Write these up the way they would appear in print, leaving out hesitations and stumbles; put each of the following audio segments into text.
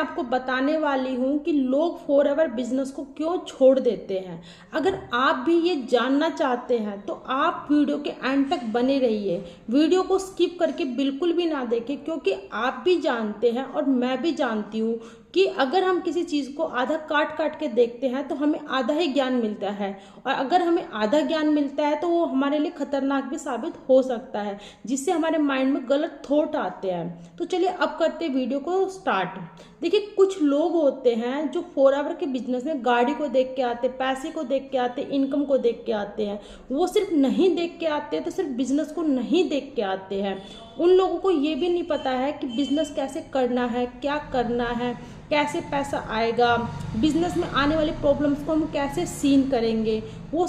आपको बताने वाली हूँ कि लोग फॉरएवर बिजनेस को क्यों छोड़ देते हैं। अगर आप भी ये जानना चाहते हैं तो आप वीडियो के एंड तक बने रहिए, वीडियो को स्किप करके बिल्कुल भी ना देखें, क्योंकि आप भी जानते हैं और मैं भी जानती हूँ कि अगर हम किसी चीज़ को आधा काट काट के देखते हैं तो हमें आधा ही ज्ञान मिलता है, और अगर हमें आधा ज्ञान मिलता है तो वो हमारे लिए खतरनाक भी साबित हो सकता है, जिससे हमारे माइंड में गलत थॉट आते हैं। तो चलिए अब करते हैं वीडियो को स्टार्ट। देखिए, कुछ लोग होते हैं जो फॉरएवर के बिजनेस में गाड़ी को देख के आते, पैसे को देख के आते, इनकम को देख के आते हैं। वो सिर्फ नहीं देख के आते तो सिर्फ बिजनेस को नहीं देख के आते हैं। उन लोगों को ये भी नहीं पता है कि बिजनेस कैसे करना है, क्या करना है, कैसे पैसा आएगा, बिजनेस में आने वाली प्रॉब्लम्स को हम कैसे सीन करेंगे। वो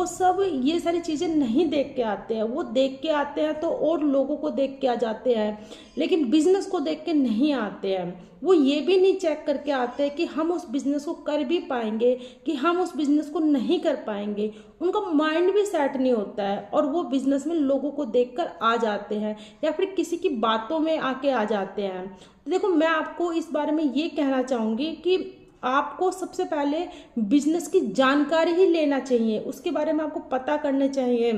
सब ये सारी चीज़ें नहीं देख के आते हैं। वो देख के आते हैं तो और लोगों को देख के आ जाते हैं, लेकिन बिजनेस को देख के नहीं आते हैं। वो ये भी नहीं चेक करके आते हैं कि हम उस बिज़नेस को कर भी पाएंगे कि हम उस बिज़नेस को नहीं कर पाएंगे। उनका माइंड भी सेट नहीं होता है और वो बिज़नेस में लोगों को देखकर आ जाते हैं या फिर किसी की बातों में आके आ जाते हैं। तो देखो, मैं आपको इस बारे में ये कहना चाहूँगी कि आपको सबसे पहले बिजनेस की जानकारी ही लेना चाहिए, उसके बारे में आपको पता करना चाहिए।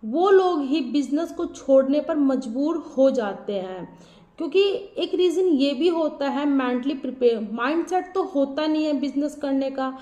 वो लोग ही बिजनेस को छोड़ने पर मजबूर हो जाते हैं, क्योंकि एक रीज़न ये भी होता है मेंटली प्रिपेयर, माइंडसेट तो होता नहीं है बिजनेस करने का,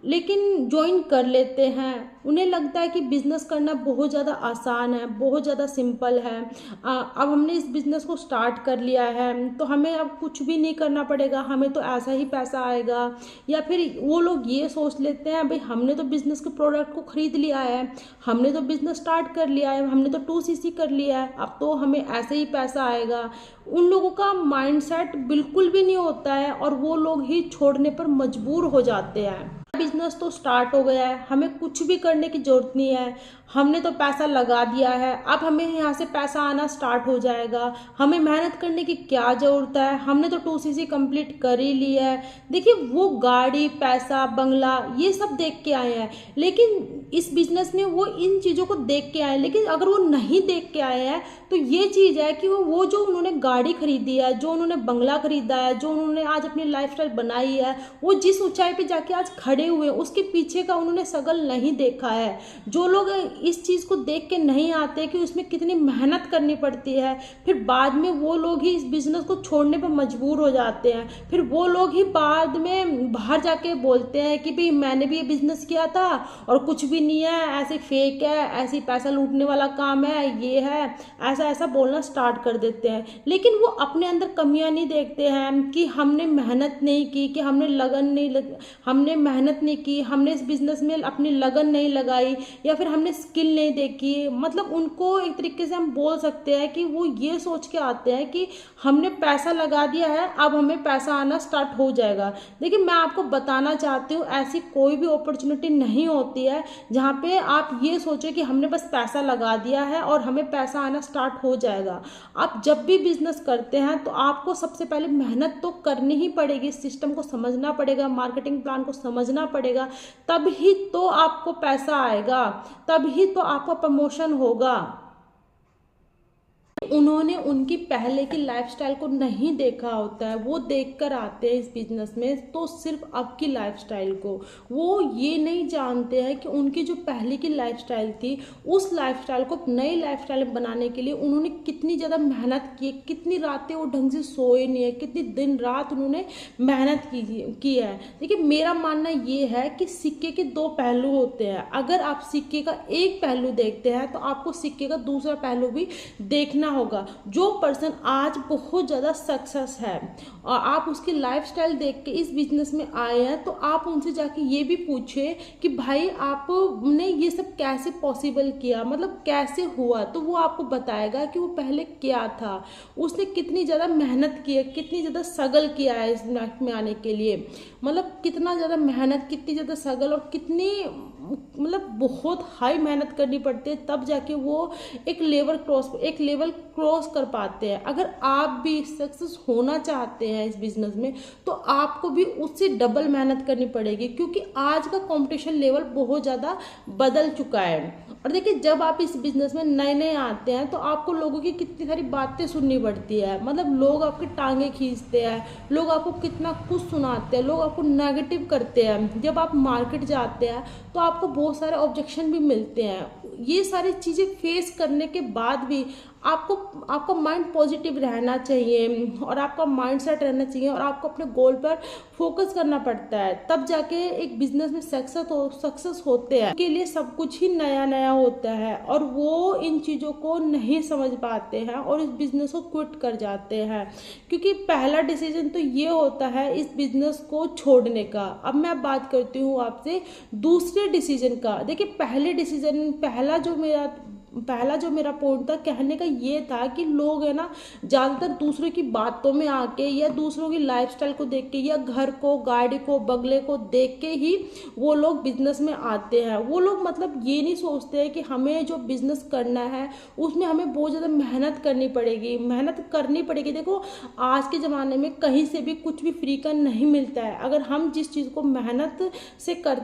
लेकिन ज्वाइन कर लेते हैं। उन्हें लगता है कि बिज़नेस करना बहुत ज़्यादा आसान है, बहुत ज़्यादा सिंपल है। अब हमने इस बिज़नेस को स्टार्ट कर लिया है तो हमें अब कुछ भी नहीं करना पड़ेगा, हमें तो ऐसा ही पैसा आएगा। या फिर वो लोग ये सोच लेते हैं, भाई हमने तो बिज़नेस के प्रोडक्ट को ख़रीद लिया है, हमने तो बिज़नेस स्टार्ट कर लिया है, हमने तो 2cc कर लिया है, अब तो हमें ऐसे ही पैसा आएगा। उन लोगों का माइंडसेट बिल्कुल भी नहीं होता है और वो लोग ही छोड़ने पर मजबूर हो जाते हैं। बिजनेस तो स्टार्ट हो गया है, हमें कुछ भी करने की जरूरत नहीं है, हमने तो पैसा लगा दिया है, अब हमें यहाँ से पैसा आना स्टार्ट हो जाएगा, हमें मेहनत करने की क्या ज़रूरत है, हमने तो 2cc कंप्लीट कर ही ली है। देखिए, वो गाड़ी, पैसा, बंगला ये सब देख के आए हैं, लेकिन इस बिजनेस में वो इन चीज़ों को देख के आए हैं। लेकिन अगर वो नहीं देख के आए हैं तो ये चीज़ है कि वो जो उन्होंने गाड़ी खरीदी है, जो उन्होंने बंगला खरीदा है, जो उन्होंने आज अपनी लाइफस्टाइल बनाई है, वो जिस ऊंचाई पे जाके आज खड़े हुए हैं, उसके पीछे का उन्होंने स्ट्रगल नहीं देखा है। जो लोग इस चीज़ को देख के नहीं आते कि उसमें कितनी मेहनत करनी पड़ती है, फिर बाद में वो लोग ही इस बिज़नेस को छोड़ने पर मजबूर हो जाते हैं। फिर वो लोग ही बाद में बाहर जाके बोलते हैं कि भाई मैंने भी ये बिज़नेस किया था और कुछ भी नहीं है, ऐसे फेक है, ऐसे पैसा लूटने वाला काम है, ये है, ऐसा ऐसा बोलना स्टार्ट कर देते हैं। लेकिन वो अपने अंदर कमियां नहीं देखते हैं कि हमने मेहनत नहीं की, कि हमने हमने मेहनत नहीं की, हमने इस बिज़नेस में अपनी लगन नहीं लगाई, या फिर हमने स्किल नहीं देखी। मतलब उनको एक तरीके से हम बोल सकते हैं कि वो ये सोच के आते हैं कि हमने पैसा लगा दिया है, अब हमें पैसा आना स्टार्ट हो जाएगा। देखिए, मैं आपको बताना चाहती हूँ, ऐसी कोई भी अपॉर्चुनिटी नहीं होती है जहाँ पे आप ये सोचो कि हमने बस पैसा लगा दिया है और हमें पैसा आना स्टार्ट हो जाएगा। आप जब भी बिजनेस करते हैं तो आपको सबसे पहले मेहनत तो करनी ही पड़ेगी, सिस्टम को समझना पड़ेगा, मार्केटिंग प्लान को समझना पड़ेगा, तब ही तो आपको पैसा आएगा, तब ही तो आपका प्रमोशन होगा। उन्होंने उनकी पहले की लाइफस्टाइल को नहीं देखा होता है, वो देखकर आते हैं इस बिजनेस में तो सिर्फ अब की लाइफस्टाइल को। वो ये नहीं जानते हैं कि उनकी जो पहले की लाइफस्टाइल थी, उस लाइफस्टाइल को नई लाइफस्टाइल बनाने के लिए उन्होंने कितनी ज़्यादा मेहनत की, कितनी रातें वो ढंग से सोए नहीं है, कितनी दिन रात उन्होंने मेहनत की है। देखिए, मेरा मानना ये है कि सिक्के के दो पहलू होते हैं। अगर आप सिक्के का एक पहलू देखते हैं तो आपको सिक्के का दूसरा पहलू भी देखना होगा। जो पर्सन आज बहुत ज़्यादा सक्सेस है और आप उसकी लाइफस्टाइल देख के इस बिजनेस में आए हैं, तो आप उनसे जाके ये भी पूछे कि भाई आपने ये सब कैसे पॉसिबल किया, मतलब कैसे हुआ। तो वो आपको बताएगा कि वो पहले क्या था, उसने कितनी ज़्यादा मेहनत की है, कितनी ज़्यादा स्ट्रगल किया है इस लाइफ में आने के लिए। मतलब कितना ज़्यादा मेहनत, कितनी ज़्यादा स्ट्रगल और कितनी मतलब बहुत हाई मेहनत करनी पड़ती है, तब जाके वो एक लेवल क्रॉस कर पाते हैं। अगर आप भी सक्सेस होना चाहते हैं इस बिजनेस में तो आपको भी उससे डबल मेहनत करनी पड़ेगी, क्योंकि आज का कंपटीशन लेवल बहुत ज़्यादा बदल चुका है। और देखिए, जब आप इस बिजनेस में नए नए आते हैं तो आपको लोगों की कितनी सारी बातें सुननी पड़ती है। मतलब लोग आपकी टांगे खींचते हैं, लोग आपको कितना कुछ सुनाते हैं, लोग आपको नेगेटिव करते हैं। जब आप मार्केट जाते हैं तो आपको बहुत सारे ऑब्जेक्शन भी मिलते हैं। ये सारी चीज़ें फेस करने के बाद भी आपको आपका माइंड पॉजिटिव रहना चाहिए और आपका माइंड सेट रहना चाहिए और आपको अपने गोल पर फोकस करना पड़ता है, तब जाके एक बिजनेस में सक्सेस होते हैं। के लिए सब कुछ ही नया नया होता है और वो इन चीज़ों को नहीं समझ पाते हैं और इस बिजनेस को क्विट कर जाते हैं, क्योंकि पहला डिसीजन तो ये होता है इस बिजनेस को छोड़ने का। अब मैं बात करती हूँ आपसे दूसरे डिसीजन का। देखिए, पहला जो मेरा पॉइंट था कहने का ये था कि लोग है ना ज़्यादातर दूसरों की बातों में आके या दूसरों की लाइफस्टाइल को देख के या घर को, गाड़ी को, बंगले को देख के ही वो लोग बिजनेस में आते हैं। वो लोग मतलब ये नहीं सोचते हैं कि हमें जो बिजनेस करना है उसमें हमें बहुत ज़्यादा मेहनत करनी पड़ेगी। देखो, आज के ज़माने में कहीं से भी कुछ भी फ्री का नहीं मिलता है। अगर हम जिस चीज़ को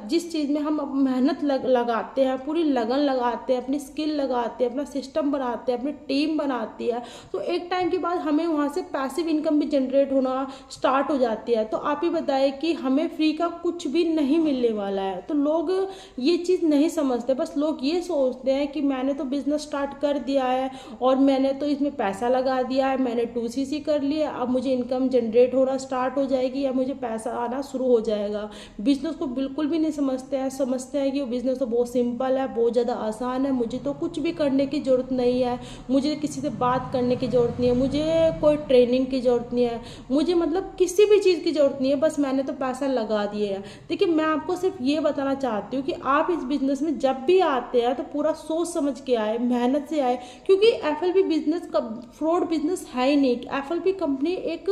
जिस चीज़ में हम मेहनत लगाते हैं, पूरी लगन लगाते हैं, अपनी स्किल लगाते हैं, अपना सिस्टम बनाते हैं, अपनी टीम बनाती है, तो एक टाइम के बाद हमें वहाँ से पैसिव इनकम भी जनरेट होना स्टार्ट हो जाती है। तो आप ही बताइए कि हमें फ्री का कुछ भी नहीं मिलने वाला है। तो लोग ये चीज़ नहीं समझते, बस लोग ये सोचते हैं कि मैंने तो बिजनेस स्टार्ट कर दिया है और मैंने तो इसमें पैसा लगा दिया है, मैंने 2CC कर लिया, अब मुझे इनकम जनरेट होना स्टार्ट हो जाएगी या मुझे पैसा आना शुरू हो जाएगा। बिजनेस को बिल्कुल भी नहीं समझते हैं कि वो बिजनेस तो बहुत सिंपल है, बहुत ज़्यादा आसान है, मुझे तो कुछ भी करने की ज़रूरत नहीं है, मुझे किसी से बात करने की ज़रूरत नहीं है, मुझे कोई ट्रेनिंग की ज़रूरत नहीं है, मुझे मतलब किसी भी चीज़ की ज़रूरत नहीं है, बस मैंने तो पैसा लगा दिया है। देखिए, मैं आपको सिर्फ ये बताना चाहती हूँ कि आप इस बिज़नेस में जब भी आते हैं तो पूरा सोच समझ के आए, मेहनत से आए, क्योंकि FLP बिजनेस का फ्रॉड बिजनेस है ही नहीं। FLP कंपनी एक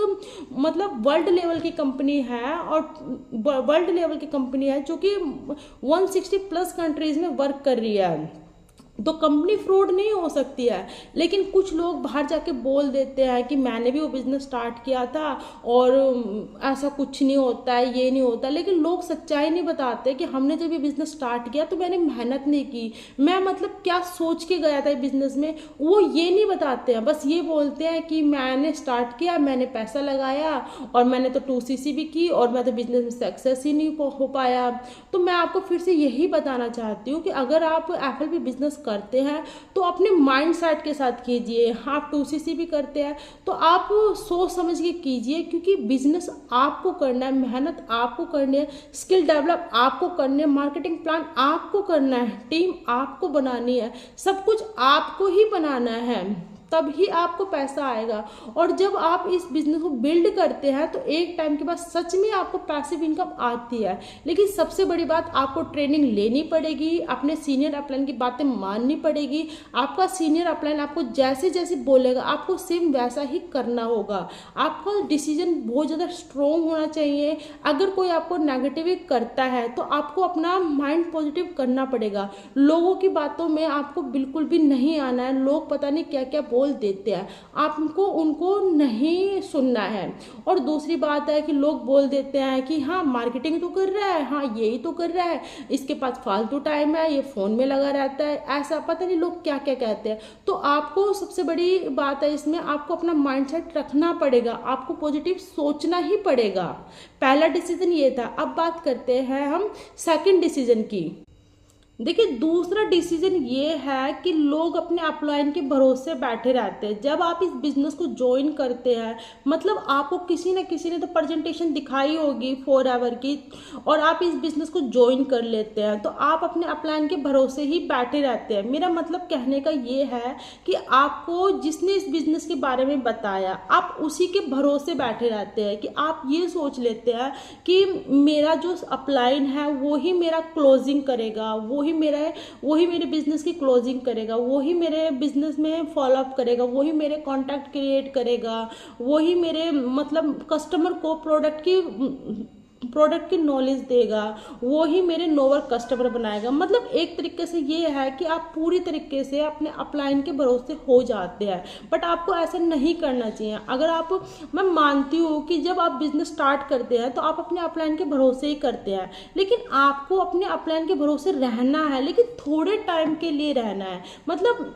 मतलब वर्ल्ड लेवल की कंपनी है जो कि 160+ कंट्रीज में वर्क कर रही है। तो कंपनी फ्रॉड नहीं हो सकती है, लेकिन कुछ लोग बाहर जाके बोल देते हैं कि मैंने भी वो बिज़नेस स्टार्ट किया था और ऐसा कुछ नहीं होता है, ये नहीं होता। लेकिन लोग सच्चाई नहीं बताते कि हमने जब ये बिज़नेस स्टार्ट किया तो मैंने मेहनत नहीं की, मैं मतलब क्या सोच के गया था बिज़नेस में, वो ये नहीं बताते हैं। बस ये बोलते हैं कि मैंने स्टार्ट किया, मैंने पैसा लगाया और मैंने तो 2CC भी की और मैं तो बिज़नेस में सक्सेस ही नहीं हो पाया। तो मैं आपको फिर से यही बताना चाहती हूँ कि अगर आप FLP बिजनेस करते हैं तो अपने माइंड सेट के साथ कीजिए। आप 2CC भी करते हैं तो आप सोच समझ के कीजिए, क्योंकि बिजनेस आपको करना है, मेहनत आपको करनी है, स्किल डेवलप आपको करनी है, मार्केटिंग प्लान आपको करना है, टीम आपको बनानी है, सब कुछ आपको ही बनाना है, तब ही आपको पैसा आएगा। और जब आप इस बिजनेस को बिल्ड करते हैं तो एक टाइम के बाद सच में आपको पैसिव इनकम आती है। लेकिन सबसे बड़ी बात, आपको ट्रेनिंग लेनी पड़ेगी, अपने सीनियर अपलाइन की बातें माननी पड़ेगी। आपका सीनियर अपलाइन आपको जैसे जैसे बोलेगा आपको सेम वैसा ही करना होगा। आपका डिसीजन बहुत ज़्यादा स्ट्रोंग होना चाहिए। अगर कोई आपको नेगेटिव करता है तो आपको अपना माइंड पॉजिटिव करना पड़ेगा। लोगों की बातों में आपको बिल्कुल भी नहीं आना है। लोग पता नहीं क्या क्या बोल देते हैं, आपको उनको नहीं सुनना है। और दूसरी बात है कि लोग बोल देते हैं कि हाँ मार्केटिंग तो कर रहा है, हाँ यही तो कर रहा है, इसके पास फालतू टाइम है, ये फ़ोन में लगा रहता है, ऐसा पता नहीं लोग क्या क्या कहते हैं। तो आपको सबसे बड़ी बात है इसमें, आपको अपना माइंडसेट रखना पड़ेगा, आपको पॉजिटिव सोचना ही पड़ेगा। पहला डिसीजन ये था। अब बात करते हैं हम सेकंड डिसीजन की। देखिए, दूसरा डिसीजन ये है कि लोग अपने अपलाइन के भरोसे बैठे रहते हैं। जब आप इस बिज़नेस को ज्वाइन करते हैं, मतलब आपको किसी न किसी ने तो प्रेजेंटेशन दिखाई होगी फॉरएवर की, और आप इस बिज़नेस को ज्वाइन कर लेते हैं, तो आप अपने अपलाइन के भरोसे ही बैठे रहते हैं। मेरा मतलब कहने का ये है कि आपको जिसने इस बिज़नेस के बारे में बताया, आप उसी के भरोसे बैठे रहते हैं, कि आप ये सोच लेते हैं कि मेरा जो अपलाइन है वो ही मेरा क्लोजिंग करेगा, वही मेरे बिजनेस की क्लोजिंग करेगा, वही मेरे बिजनेस में फॉलोअप करेगा, वही मेरे कॉन्टैक्ट क्रिएट करेगा, वही मेरे मतलब कस्टमर को प्रोडक्ट की प्रोडक्ट की नॉलेज देगा, वो ही मेरे नोवर कस्टमर बनाएगा। मतलब एक तरीके से ये है कि आप पूरी तरीके से अपने अपलाइन के भरोसे हो जाते हैं, बट आपको ऐसा नहीं करना चाहिए। अगर आप, मैं मानती हूँ कि जब आप बिजनेस स्टार्ट करते हैं तो आप अपने अपलाइन के भरोसे ही करते हैं, लेकिन आपको अपने अपलाइन के भरोसे रहना है, लेकिन थोड़े टाइम के लिए रहना है। मतलब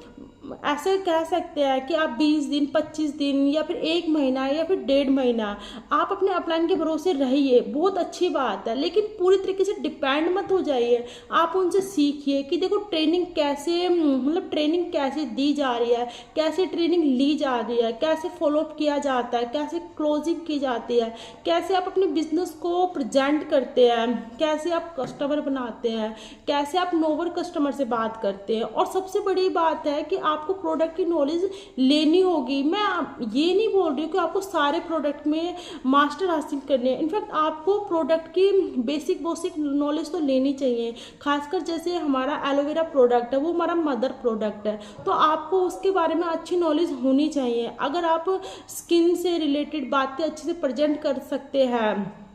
ऐसे कह सकते हैं कि आप 20 दिन, 25 दिन या फिर 1 महीना या फिर 1.5 महीना आप अपने अपलाइन के भरोसे रहिए, बहुत अच्छी बात है, लेकिन पूरी तरीके से डिपेंड मत हो जाइए। आप उनसे सीखिए कि देखो ट्रेनिंग कैसे, मतलब ट्रेनिंग कैसे दी जा रही है, कैसे ट्रेनिंग ली जा रही है, कैसे फॉलोअप किया जाता है, कैसे क्लोजिंग की जाती है, कैसे आप अपने बिजनेस को प्रेजेंट करते हैं, कैसे आप कस्टमर बनाते हैं, कैसे आप नोवर कस्टमर से बात करते हैं। और सबसे बड़ी बात है कि आपको प्रोडक्ट की नॉलेज लेनी होगी। मैं ये नहीं बोल रही हूँ कि आपको सारे प्रोडक्ट में मास्टर हासिल करने हैं, इनफैक्ट आपको प्रोडक्ट की बेसिक नॉलेज तो लेनी चाहिए। खासकर जैसे हमारा एलोवेरा प्रोडक्ट है, वो हमारा मदर प्रोडक्ट है, तो आपको उसके बारे में अच्छी नॉलेज होनी चाहिए। अगर आप स्किन से रिलेटेड बातें अच्छे से प्रेजेंट कर सकते हैं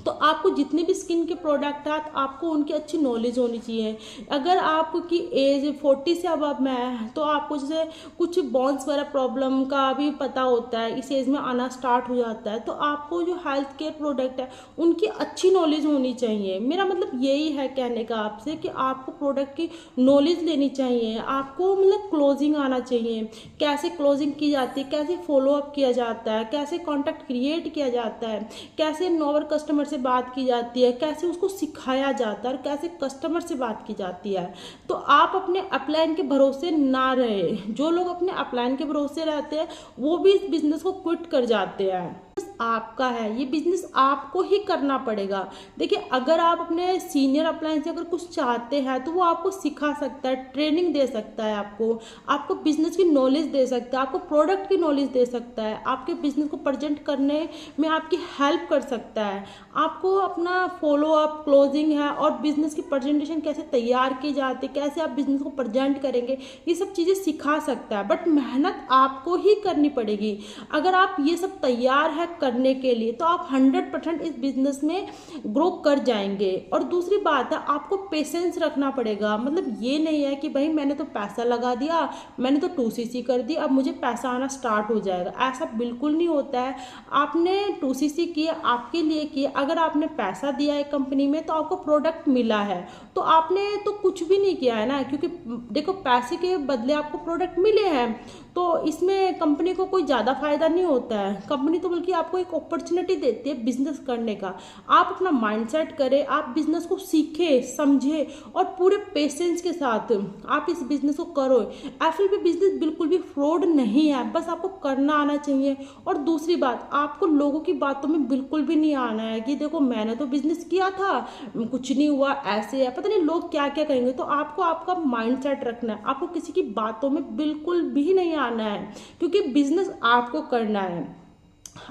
तो आपको जितने भी स्किन के प्रोडक्ट हैं आपको उनकी अच्छी नॉलेज होनी चाहिए। अगर आपकी एज 40 से अब में है तो आपको जैसे कुछ बोन्स वगैरह प्रॉब्लम का भी पता होता है, इस एज में आना स्टार्ट हो जाता है, तो आपको जो हेल्थ केयर प्रोडक्ट है उनकी अच्छी नॉलेज होनी चाहिए। मेरा मतलब यही है कहने का आपसे कि आपको प्रोडक्ट की नॉलेज लेनी चाहिए, आपको मतलब क्लोजिंग आना चाहिए, कैसे क्लोजिंग की जाती है, कैसे फॉलोअप किया जाता है, कैसे कॉन्टैक्ट क्रिएट किया जाता है, कैसे नोवर कस्टमर से बात की जाती है, कैसे उसको सिखाया जाता है और कैसे कस्टमर से बात की जाती है। तो आप अपने अपलाइन के भरोसे ना रहे। जो लोग अपने अपलाइन के भरोसे रहते हैं वो भी इस बिजनेस को क्विट कर जाते हैं। आपका है ये बिजनेस, आपको ही करना पड़ेगा। देखिए अगर आप अपने सीनियर अपलाइन से अगर कुछ चाहते हैं तो वो आपको सिखा सकता है, ट्रेनिंग दे सकता है, आपको बिजनेस की नॉलेज दे सकता है, आपको प्रोडक्ट की नॉलेज दे सकता है, आपके बिजनेस को प्रेजेंट करने में आपकी हेल्प कर सकता है, आपको अपना फॉलोअप, क्लोजिंग है और बिजनेस की प्रेजेंटेशन कैसे तैयार की जाती है, कैसे आप बिजनेस को प्रेजेंट करेंगे, ये सब चीज़ें सिखा सकता है। बट मेहनत आपको ही करनी पड़ेगी। अगर आप ये सब तैयार है करने के लिए तो आप 100% इस बिजनेस में ग्रो कर जाएंगे। और दूसरी बात है आपको पेशेंस रखना पड़ेगा। मतलब ये नहीं है कि भाई मैंने तो पैसा लगा दिया, मैंने तो 2cc कर दी, अब मुझे पैसा आना स्टार्ट हो जाएगा, ऐसा बिल्कुल नहीं होता है। आपने 2cc किया, आपके लिए किया, अगर आपने पैसा दिया है कंपनी में तो आपको प्रोडक्ट मिला है, तो आपने तो कुछ भी नहीं किया है ना, क्योंकि देखो पैसे के बदले आपको प्रोडक्ट मिले हैं, तो इसमें कंपनी को कोई ज़्यादा फायदा नहीं होता है। कंपनी तो बल्कि आपको एक अपॉर्चुनिटी देती है बिजनेस करने का। आप अपना माइंडसेट करें, आप बिजनेस को सीखें, समझें और पूरे पेशेंस के साथ आप इस बिजनेस को करो। एफएलपी बिजनेस बिल्कुल भी फ्रॉड नहीं है, बस आपको करना आना चाहिए। और दूसरी बात, आपको लोगों की बातों में बिल्कुल भी नहीं आना है कि देखो मैंने तो बिजनेस किया था, कुछ नहीं हुआ, ऐसे है, पता नहीं लोग क्या क्या कहेंगे। तो आपको आपका माइंडसेट रखना है, आपको किसी की बातों में बिल्कुल भी नहीं आना है, क्योंकि बिजनेस आपको करना है।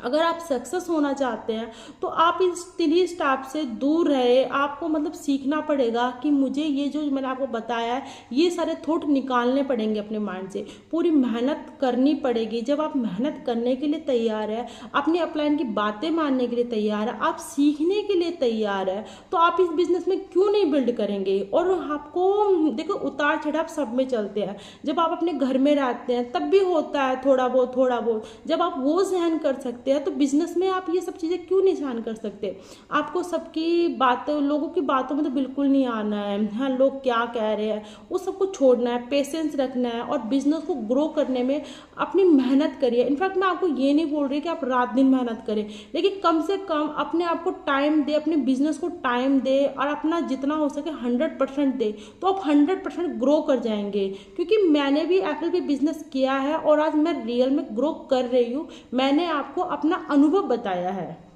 अगर आप सक्सेस होना चाहते हैं तो आप इस 3 स्टेप से दूर रहे। आपको मतलब सीखना पड़ेगा कि मुझे ये जो मैंने आपको बताया है ये सारे थॉट निकालने पड़ेंगे अपने माइंड से, पूरी मेहनत करनी पड़ेगी। जब आप मेहनत करने के लिए तैयार है, अपने अपलाइन की बातें मानने के लिए तैयार है, आप सीखने के लिए तैयार है, तो आप इस बिजनेस में क्यों नहीं बिल्ड करेंगे। और आपको देखो उतार चढ़ाव सब में चलते हैं। जब आप अपने घर में रहते हैं तब भी होता है थोड़ा बहुत, जब आप वो सहन कर सकते हैं तो बिजनेस में आप ये सब चीज़ें क्यों नहीं सहन कर सकते। आपको सबकी बातों, लोगों की बातों में तो बिल्कुल नहीं आना है। हाँ, लोग क्या कह रहे हैं वो सबको छोड़ना है, पेशेंस रखना है और बिजनेस को ग्रो करने में अपनी मेहनत करिए। इनफैक्ट मैं आपको ये नहीं बोल रही कि आप रात दिन मेहनत करें, लेकिन कम से कम अपने आप को टाइम दे, अपने बिजनेस को टाइम दे और अपना जितना हो सके 100% दे, तो आप 100% ग्रो कर जाएंगे। क्योंकि मैंने भी एफएलपी बिजनेस किया है और आज मैं रियल में ग्रो कर रही हूँ। मैंने आपको अपना अनुभव बताया है।